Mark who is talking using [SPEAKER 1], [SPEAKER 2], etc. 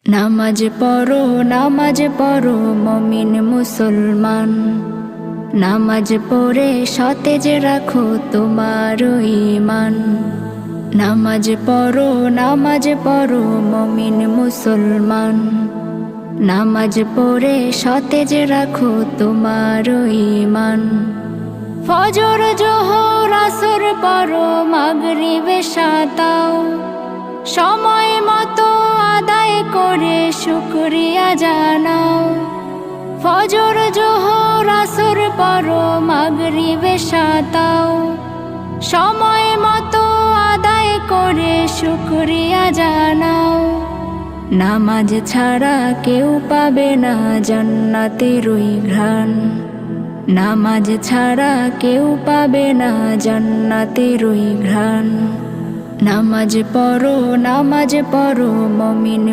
[SPEAKER 1] নামাজ পড়ো মুমিন মুসলমান। নামাজ পড়ে সতেজ রাখো তোমার ঈমান। নামাজ পড়ো মুমিন মুসলমান। নামাজ পড়ে সতেজ রাখো তোমার ঈমান। ফজর জোহর আসর পড়ো মাগরিব এশাও, সময় মতো আদায় করে শুকরিয়া জানাও। ফজর জোহর আসর পড়ো মাগরিব এশাও, সময় মতো আদায় করে শুকরিয়া জানাও। নামাজ ছাড়া কেউ পাবে না জান্নাতের ওই ঘ্রাণ। নামাজ ছাড়া কেউ পাবে না জান্নাতের ওই ঘ্রাণ। নামাজ পড়ো মুমিন।